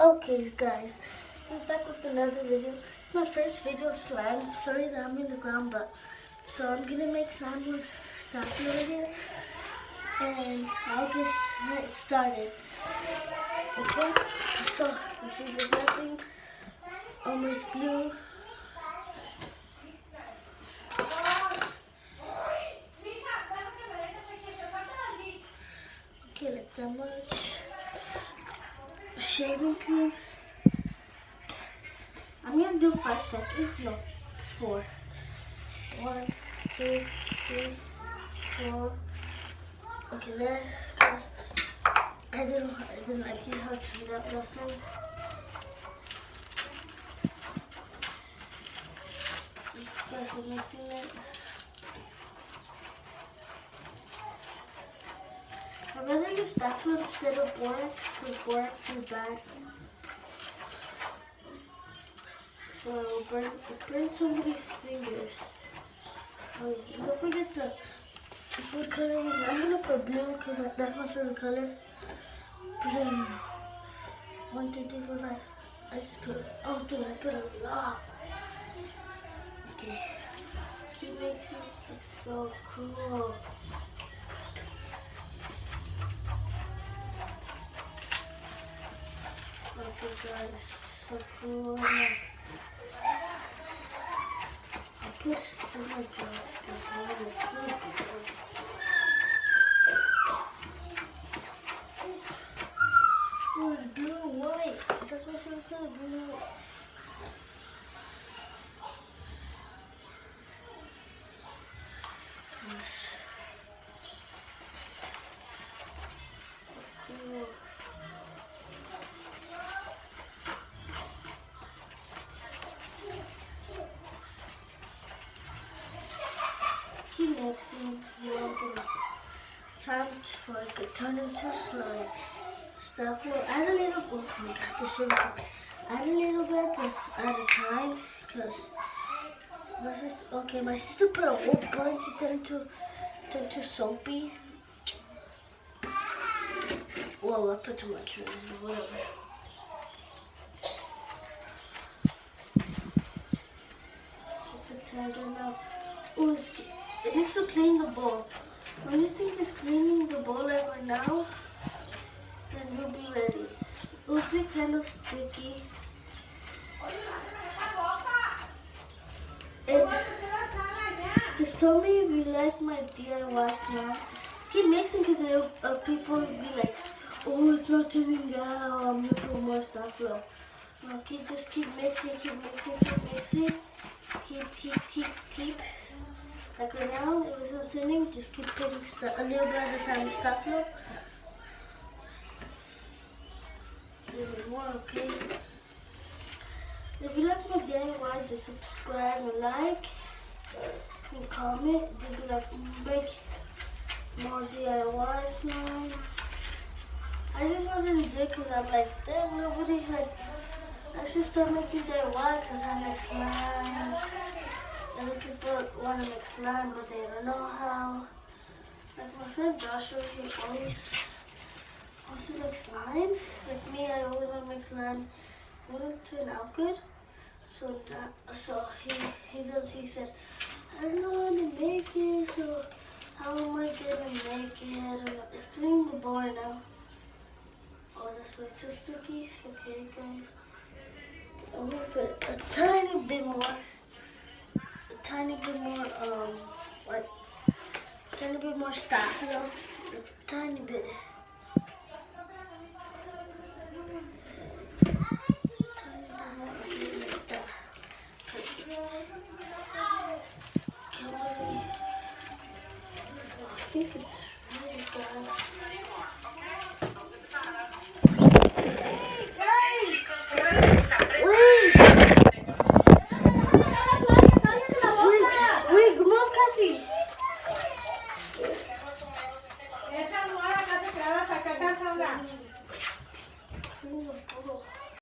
Okay guys, I'm back with another video. My first video of slime. Sorry that I'm in the ground, but so I'm gonna make slime with stapler here, and I'll get started. Okay, so you see there's nothing, almost glue. Okay, like that much. Shaving cream. I'm gonna do 5 seconds, no, 4. 1, 2, 3, 4. Okay, there, guys. I didn't like it how it turned out last time. Guys, I'm mixing it. I'd rather use stapler instead of borax because borax is bad. So it burns somebody's fingers. Oh, don't forget the food coloring. I'm gonna put blue because that's my favorite color. Blue. 1, 2, 3, 4, 5. I just put. Oh, dude, I put a lot. Okay. Keep making it look so cool. Okay, guys, so cool. I put too much drugs because I want to sleep. Oh, it's blue and white. That's my favorite color, blue and white. Cool. Keep mixing. Time for it to turn into slime. Stuff will add a little. Oh my gosh, this should add a little bit at a time because my sister. Okay, my sister put a whole bunch to turn to soapy. Whoa, I put too much in. Whatever. Oh, it needs to clean the bowl. When you think it's cleaning the bowl like right now, then you'll be ready. It will be kind of sticky. And just tell me if you like my DIY slime. Keep mixing because people will be like, oh, it's not turning out. I'm gonna put more stuff in. Okay, just keep mixing, keep mixing, keep mixing. Keep. Like right now, if it's not turning, just keep putting a little bit at a time stuff now. A little bit more, okay? If you like my DIY, just subscribe and like and comment. Just be like, make more DIY slime. I just wanted to do it because I'm like, damn, nobody's like, I should start making DIY because I like slime. Other people want to make slime, but they don't know how. Like my friend Joshua, he always wants to make slime. Like me, I always want to make slime. It wouldn't turn out good. So he said, I don't know how to make it, so how am I gonna make it? I don't know. It's cleaning the bowl now. Oh, that's way too sticky. Okay, guys. I'm gonna put a tiny bit more. Tiny bit more stuff, you know, a tiny bit. Tiny bit more, okay, like that. Can't really, I think it's really good.